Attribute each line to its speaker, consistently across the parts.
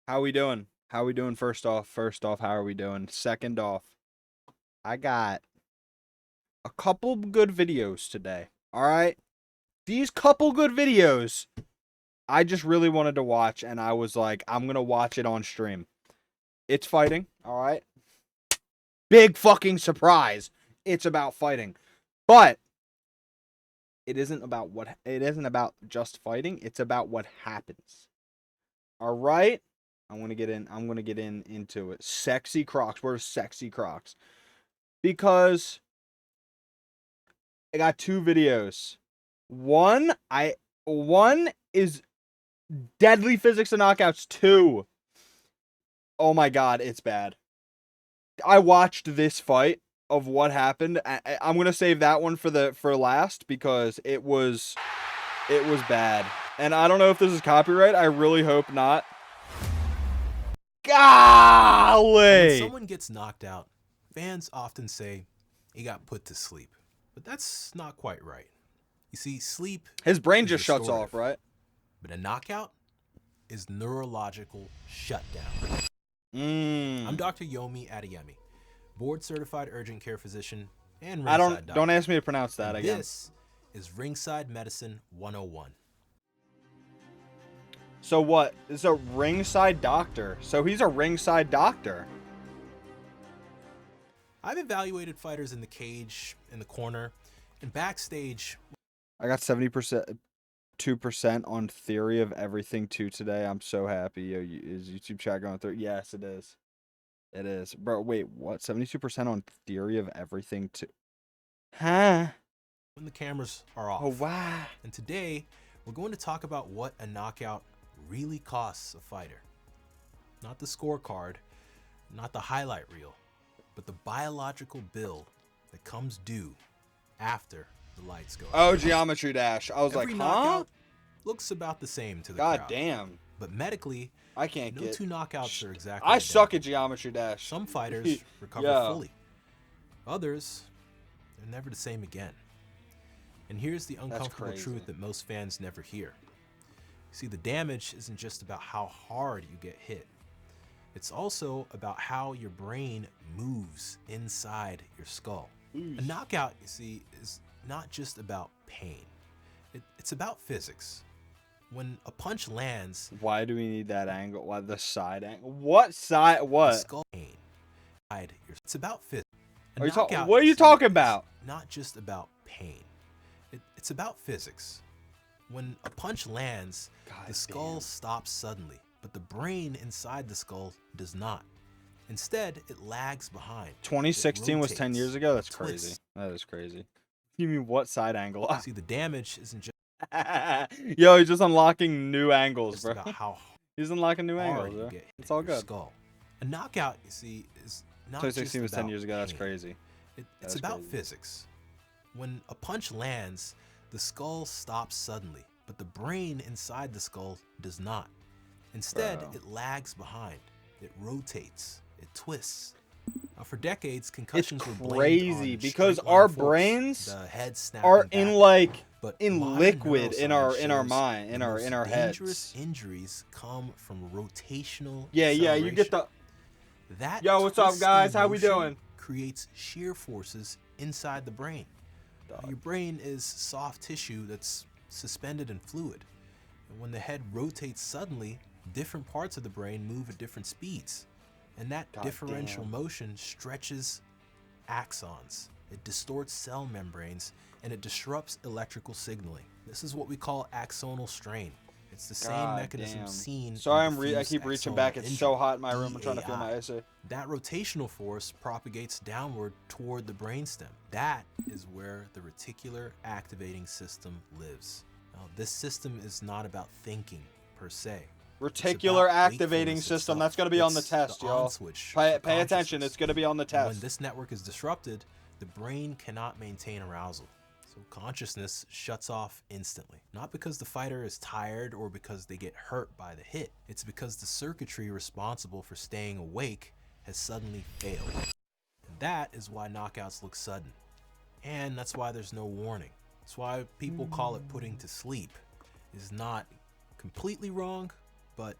Speaker 1: How we doing? How we doing? First off, how are we doing? Second off, I got a couple good videos today. All right, these couple good videos, I just really wanted to watch, and I was like, I'm gonna watch it on stream. It's fighting. All right, big fucking surprise. It's about fighting, but it isn't about what. It isn't about just fighting. It's about what happens. All right. I'm gonna get into it. Sexy Crocs. Where's Sexy Crocs? Because I got two videos. One is Deadly Physics and Knockouts 2. Oh my god, it's bad. I watched this fight of what happened. I'm gonna save that one for last because it was bad. And I don't know if this is copyright. I really hope not.
Speaker 2: When
Speaker 1: Golly!
Speaker 2: someone gets knocked out, fans often say he got put to sleep. But that's not quite right. You see, sleep
Speaker 1: His brain
Speaker 2: is
Speaker 1: just shuts
Speaker 2: restorative,
Speaker 1: off, right?
Speaker 2: but a knockout is neurological shutdown.
Speaker 1: Mm.
Speaker 2: I'm Dr. Yomi Adeyemi, board certified urgent care physician and
Speaker 1: I
Speaker 2: ringside
Speaker 1: don't ask me to pronounce that
Speaker 2: And
Speaker 1: again.
Speaker 2: This is Ringside Medicine 101.
Speaker 1: So what? It's a ringside doctor. So he's a ringside doctor.
Speaker 2: I've evaluated fighters in the cage, in the corner, and backstage.
Speaker 1: I got 70%, 2% on Theory of Everything 2 today. I'm so happy. Yo, is YouTube chat going through? Yes, it is. It is. Bro, wait, what? 72% on Theory of Everything 2? Huh?
Speaker 2: When the cameras are off.
Speaker 1: Oh, wow.
Speaker 2: And today, we're going to talk about what a knockout really costs a fighter. Not the scorecard, not the highlight reel, but the biological bill that comes due after the lights go out.
Speaker 1: Oh, Geometry Dash. I was
Speaker 2: Every
Speaker 1: like, huh?
Speaker 2: knockout looks about the same to the
Speaker 1: God
Speaker 2: crowd.
Speaker 1: damn.
Speaker 2: But medically,
Speaker 1: I can't
Speaker 2: no
Speaker 1: get...
Speaker 2: two knockouts are exactly
Speaker 1: I suck
Speaker 2: identical.
Speaker 1: at Geometry Dash.
Speaker 2: Some fighters recover
Speaker 1: Yeah.
Speaker 2: fully. Others, they're never the same again. And here's the uncomfortable
Speaker 1: crazy.
Speaker 2: truth that most fans never hear. See, the damage isn't just about how hard you get hit. It's also about how your brain moves inside your skull. A knockout, you see, is not just about pain. It's about physics. When a punch lands,
Speaker 1: Why do we need that angle? Why the side angle? What side?
Speaker 2: the
Speaker 1: What?
Speaker 2: skull pain. It's about physics.
Speaker 1: What are you talking about?
Speaker 2: Not just about pain. It's about physics. When a punch lands,
Speaker 1: God
Speaker 2: the skull
Speaker 1: damn.
Speaker 2: stops suddenly, but the brain inside the skull does not. Instead, it lags behind.
Speaker 1: 2016 was 10 years
Speaker 2: rotates,
Speaker 1: ago? That's
Speaker 2: twists.
Speaker 1: crazy. That is crazy. You mean what side angle?
Speaker 2: See, the damage isn't just
Speaker 1: Yo, he's just unlocking new angles, bro.
Speaker 2: about how
Speaker 1: He's unlocking new
Speaker 2: hard
Speaker 1: angles,
Speaker 2: you
Speaker 1: bro.
Speaker 2: get hit
Speaker 1: It's all
Speaker 2: in your
Speaker 1: good.
Speaker 2: skull. A knockout, you see, is not just
Speaker 1: 2016 was 10
Speaker 2: about
Speaker 1: years ago. That's
Speaker 2: pain.
Speaker 1: crazy.
Speaker 2: It's
Speaker 1: That's
Speaker 2: about
Speaker 1: crazy.
Speaker 2: physics. When a punch lands, the skull stops suddenly, but the brain inside the skull does not. Instead,
Speaker 1: Bro.
Speaker 2: it lags behind. It rotates. It twists. Now, for decades, concussions were blamed
Speaker 1: crazy
Speaker 2: on
Speaker 1: because
Speaker 2: straight-line
Speaker 1: our
Speaker 2: force,
Speaker 1: brains
Speaker 2: the head snapping
Speaker 1: Are
Speaker 2: back.
Speaker 1: in like
Speaker 2: But
Speaker 1: in
Speaker 2: modern
Speaker 1: liquid in our
Speaker 2: neuroscience
Speaker 1: mind,
Speaker 2: shows
Speaker 1: in
Speaker 2: the
Speaker 1: our
Speaker 2: most dangerous
Speaker 1: heads.
Speaker 2: injuries come from rotational
Speaker 1: Yeah, you get
Speaker 2: acceleration.
Speaker 1: the
Speaker 2: That
Speaker 1: Yo, what's up,
Speaker 2: twisty
Speaker 1: guys? How we
Speaker 2: motion
Speaker 1: doing?
Speaker 2: Creates shear forces inside the brain. Now, your brain is soft tissue that's suspended in fluid. And when the head rotates suddenly, different parts of the brain move at different speeds. And that
Speaker 1: God
Speaker 2: differential
Speaker 1: damn.
Speaker 2: motion stretches axons. It distorts cell membranes and it disrupts electrical signaling. This is what we call axonal strain. It's the same
Speaker 1: God
Speaker 2: mechanism
Speaker 1: damn.
Speaker 2: seen
Speaker 1: Sorry,
Speaker 2: in
Speaker 1: I
Speaker 2: diffuse
Speaker 1: keep reaching
Speaker 2: axonal
Speaker 1: back. It's so
Speaker 2: injury,
Speaker 1: hot in my room. I'm trying to feel my
Speaker 2: DAI.
Speaker 1: AC.
Speaker 2: That rotational force propagates downward toward the brainstem. That is where the reticular activating system lives. Now, this system is not about thinking per se.
Speaker 1: Reticular activating system. That's gonna be on the test, y'all. Pay attention. It's gonna be on the
Speaker 2: And when
Speaker 1: test.
Speaker 2: this network is disrupted, the brain cannot maintain arousal. So consciousness shuts off instantly. Not because the fighter is tired or because they get hurt by the hit. It's because the circuitry responsible for staying awake has suddenly failed. And that is why knockouts look sudden. And that's why there's no warning. That's why people call it putting to sleep. Is not completely wrong, but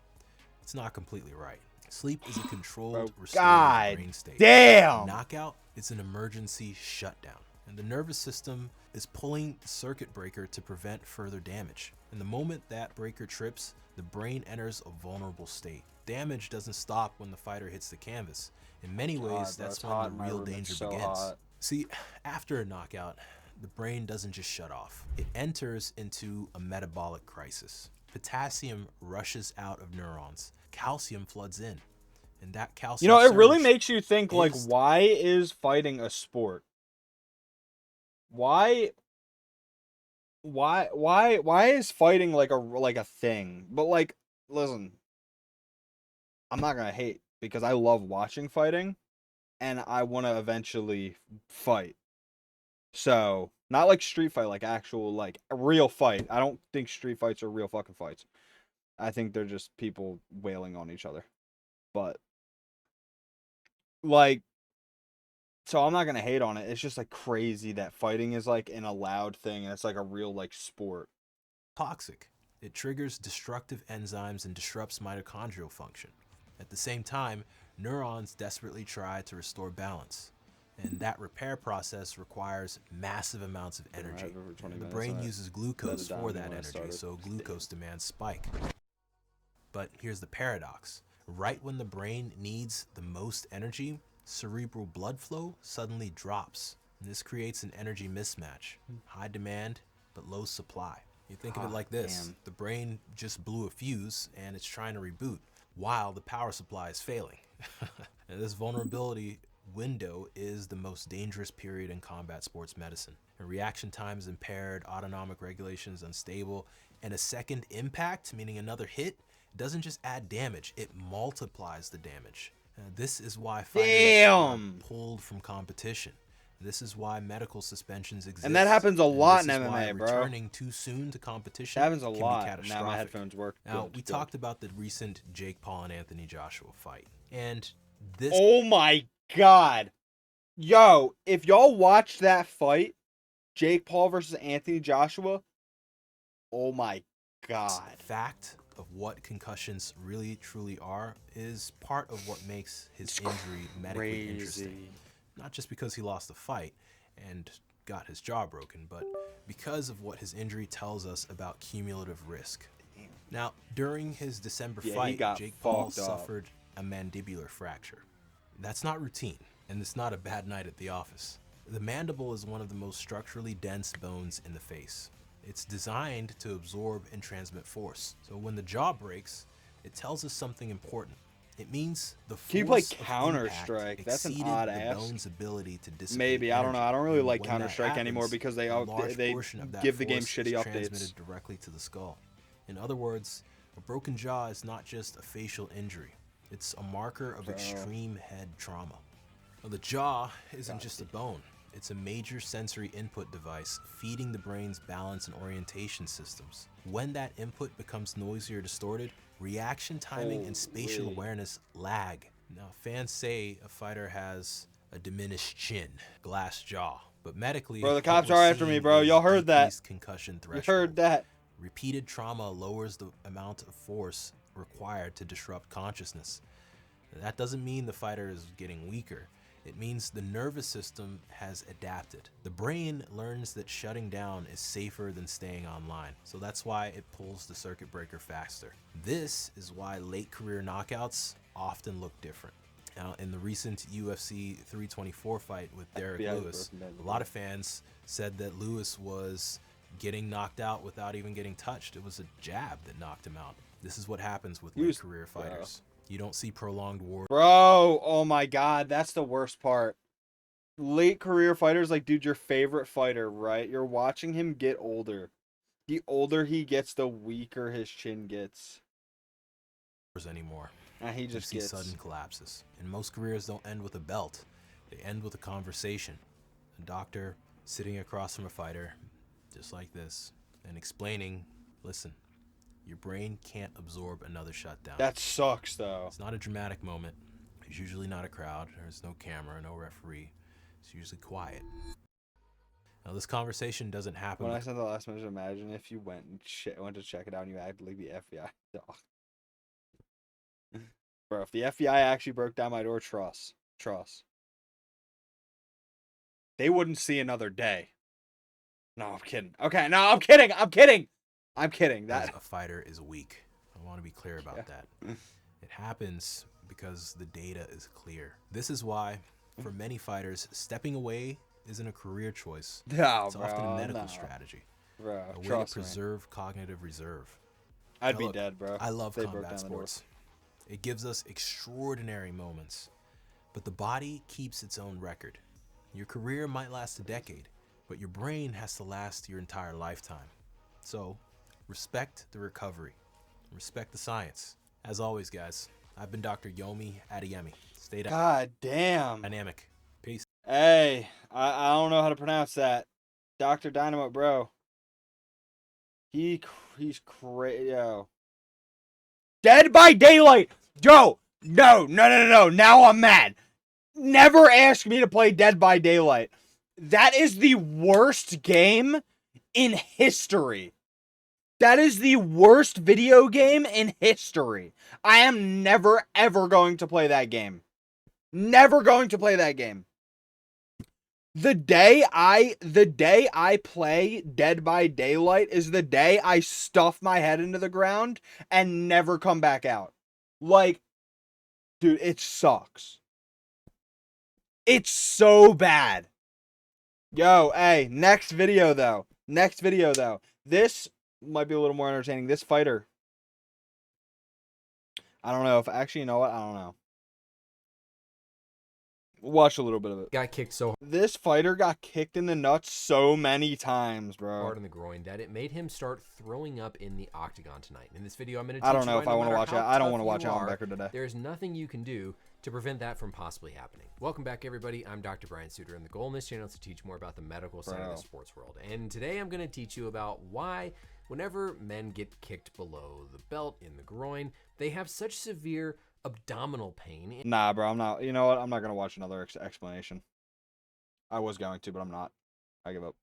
Speaker 2: It's not completely right. Sleep is a controlled,
Speaker 1: Bro,
Speaker 2: restorative
Speaker 1: God
Speaker 2: brain state.
Speaker 1: damn.
Speaker 2: Knockout is an emergency shutdown, and the nervous system is pulling the circuit breaker to prevent further damage. And the moment that breaker trips, the brain enters a vulnerable state. Damage doesn't stop when the fighter hits the canvas. In many ways,
Speaker 1: God, bro,
Speaker 2: that's
Speaker 1: it's
Speaker 2: when
Speaker 1: hot
Speaker 2: the
Speaker 1: in my
Speaker 2: real
Speaker 1: room. It's
Speaker 2: danger
Speaker 1: so
Speaker 2: begins.
Speaker 1: hot.
Speaker 2: See, after a knockout, the brain doesn't just shut off. It enters into a metabolic crisis. Potassium rushes out of neurons. Calcium floods in. And that calcium
Speaker 1: You know, it really
Speaker 2: surge
Speaker 1: makes you think, like,
Speaker 2: is-
Speaker 1: why is fighting a sport? Why is fighting like a thing? But like, listen, I'm not gonna hate because I love watching fighting and I wanna eventually fight. So, not like street fight, like actual, like a real fight. I don't think street fights are real fucking fights. I think they're just people wailing on each other. But like, so I'm not gonna hate on it. It's just like crazy that fighting is like an allowed thing and it's like a real like sport.
Speaker 2: toxic. It triggers destructive enzymes and disrupts mitochondrial function. At the same time, neurons desperately try to restore balance. And that repair process requires massive amounts of energy.
Speaker 1: have over 20
Speaker 2: And the
Speaker 1: minutes
Speaker 2: brain
Speaker 1: on it.
Speaker 2: uses glucose
Speaker 1: Another
Speaker 2: for
Speaker 1: dime
Speaker 2: that
Speaker 1: when I start
Speaker 2: energy,
Speaker 1: it.
Speaker 2: so glucose demands spike. But here's the paradox. Right when the brain needs the most energy, cerebral blood flow suddenly drops. And this creates an energy mismatch. High demand, but low supply. You think of it like this.
Speaker 1: Damn.
Speaker 2: The brain just blew a fuse and it's trying to reboot while the power supply is failing. And this vulnerability window is the most dangerous period in combat sports medicine. And reaction time is impaired, autonomic regulation is unstable, and a second impact, meaning another hit, doesn't just add damage, it multiplies the damage. This is why fighters
Speaker 1: Damn.
Speaker 2: are pulled from competition. This is why medical suspensions exist.
Speaker 1: And that happens a lot
Speaker 2: this
Speaker 1: in
Speaker 2: is why
Speaker 1: MMA, bro.
Speaker 2: returning too soon to competition
Speaker 1: That happens a
Speaker 2: can be
Speaker 1: lot. Now
Speaker 2: catastrophic.
Speaker 1: my headphones work.
Speaker 2: Now,
Speaker 1: Good,
Speaker 2: we
Speaker 1: good.
Speaker 2: talked about the recent Jake Paul and Anthony Joshua fight. And this
Speaker 1: Oh my god. Yo, if y'all watched that fight, Jake Paul versus Anthony Joshua, oh my god.
Speaker 2: fact of what concussions really truly are is part of what makes his
Speaker 1: It's
Speaker 2: injury medically interesting.
Speaker 1: crazy.
Speaker 2: Not just because he lost the fight and got his jaw broken, but because of what his injury tells us about cumulative risk. Now, during his December
Speaker 1: Yeah, he
Speaker 2: fight,
Speaker 1: got
Speaker 2: Jake Paul
Speaker 1: fucked up.
Speaker 2: suffered a mandibular fracture. That's not routine, and it's not a bad night at the office. The mandible is one of the most structurally dense bones in the face. It's designed to absorb and transmit force. So when the jaw breaks, it tells us something important. It means the force
Speaker 1: Can you play
Speaker 2: of
Speaker 1: Counter-Strike?
Speaker 2: impact
Speaker 1: That's an
Speaker 2: exceeded
Speaker 1: odd
Speaker 2: the
Speaker 1: ask.
Speaker 2: bone's ability to dissipate
Speaker 1: Maybe, I don't know.
Speaker 2: energy.
Speaker 1: I don't really
Speaker 2: And
Speaker 1: like
Speaker 2: when that
Speaker 1: Counter-Strike anymore
Speaker 2: happens,
Speaker 1: because they
Speaker 2: a large
Speaker 1: they
Speaker 2: portion of that
Speaker 1: give the game
Speaker 2: force
Speaker 1: shitty
Speaker 2: is
Speaker 1: updates.
Speaker 2: transmitted directly to the skull. In other words, a broken jaw is not just a facial injury. It's a marker of extreme head trauma. Now, the jaw isn't just a bone. It's a major sensory input device feeding the brain's balance and orientation systems. When that input becomes noisy or distorted, reaction timing and spatial
Speaker 1: Holy.
Speaker 2: awareness lag. Now, fans say a fighter has a diminished chin, glass jaw, but medically,
Speaker 1: Bro, the
Speaker 2: what
Speaker 1: cops
Speaker 2: we're
Speaker 1: are after
Speaker 2: seeing
Speaker 1: me, bro.
Speaker 2: is
Speaker 1: Y'all heard that.
Speaker 2: decreased concussion
Speaker 1: You
Speaker 2: threshold.
Speaker 1: heard that.
Speaker 2: Repeated trauma lowers the amount of force required to disrupt consciousness. That doesn't mean the fighter is getting weaker. It means the nervous system has adapted. The brain learns that shutting down is safer than staying online. So that's why it pulls the circuit breaker faster. This is why late career knockouts often look different. Now, in the recent UFC 324 fight with Derek
Speaker 1: FBI
Speaker 2: Lewis,
Speaker 1: broken down.
Speaker 2: a lot of fans said that Lewis was getting knocked out without even getting touched. It was a jab that knocked him out. This is what happens with late career fighters. You don't see prolonged war.
Speaker 1: Bro, oh my god, that's the worst part. Late career fighters, like, dude, your favorite fighter, right? You're watching him get older. The older he gets, the weaker his chin gets.
Speaker 2: Anymore.
Speaker 1: And he
Speaker 2: You
Speaker 1: just
Speaker 2: see
Speaker 1: gets...
Speaker 2: sudden collapses. And most careers don't end with a belt. They end with a conversation. A doctor sitting across from a fighter, just like this, and explaining, listen, your brain can't absorb another shutdown.
Speaker 1: That sucks, though.
Speaker 2: It's not a dramatic moment. There's usually not a crowd. There's no camera, no referee. It's usually quiet. Now, this conversation doesn't happen.
Speaker 1: When I sent the last message, imagine if you went to check it out and you acted like the FBI. Ugh. Bro, if the FBI actually broke down my door, trust. They wouldn't see another day. No, I'm kidding. Okay, no, I'm kidding.
Speaker 2: As a fighter is weak. I want to be clear about that.
Speaker 1: Yeah.
Speaker 2: It happens because the data is clear. This is why, for many fighters, stepping away isn't a career choice.
Speaker 1: No,
Speaker 2: It's
Speaker 1: bro,
Speaker 2: often a medical
Speaker 1: no.
Speaker 2: strategy.
Speaker 1: Bro,
Speaker 2: A way to
Speaker 1: trust me.
Speaker 2: preserve cognitive reserve.
Speaker 1: I'd
Speaker 2: Now
Speaker 1: be
Speaker 2: look,
Speaker 1: dead, bro.
Speaker 2: I love
Speaker 1: if they broke
Speaker 2: combat
Speaker 1: down the door.
Speaker 2: sports. It gives us extraordinary moments. But the body keeps its own record. Your career might last a decade, but your brain has to last your entire lifetime. So, respect the recovery. Respect the science. As always, guys, I've been Dr. Yomi Adeyemi. Stay
Speaker 1: God damn.
Speaker 2: dynamic. Peace.
Speaker 1: Hey, I don't know how to pronounce that. Dr. Dynamite, bro. He's crazy, yo. Dead by Daylight. Yo, no. Now I'm mad. Never ask me to play Dead by Daylight. That is the worst game in history. That is the worst video game in history. I am never, ever going to play that game. Never going to play that game. The day I play Dead by Daylight is the day I stuff my head into the ground and never come back out. Like, dude, it sucks. It's so bad. Yo, hey, next video though. This might be a little more entertaining. This fighter. I don't know if actually, you know what? I don't know. Watch a little bit of it.
Speaker 3: Got kicked so
Speaker 1: This fighter got kicked in the nuts so many times, bro.
Speaker 3: hard in the groin that it made him start throwing up in the octagon tonight. In this video, I'm going to teach
Speaker 1: I don't
Speaker 3: you
Speaker 1: know
Speaker 3: why
Speaker 1: if I
Speaker 3: no
Speaker 1: want to
Speaker 3: matter
Speaker 1: watch
Speaker 3: how
Speaker 1: it. I don't
Speaker 3: tough
Speaker 1: want to watch
Speaker 3: you
Speaker 1: Alan
Speaker 3: are,
Speaker 1: Becker today.
Speaker 3: There's nothing you can do to prevent that from possibly happening. Welcome back, everybody. I'm Dr. Brian Suter, and the goal in this channel is to teach more about the medical side of the sports world. And today I'm going to teach you about why, whenever men get kicked below the belt in the groin, they have such severe abdominal pain.
Speaker 1: Nah, bro, I'm not. You know what? I'm not gonna watch another explanation. I was going to, but I'm not. I give up.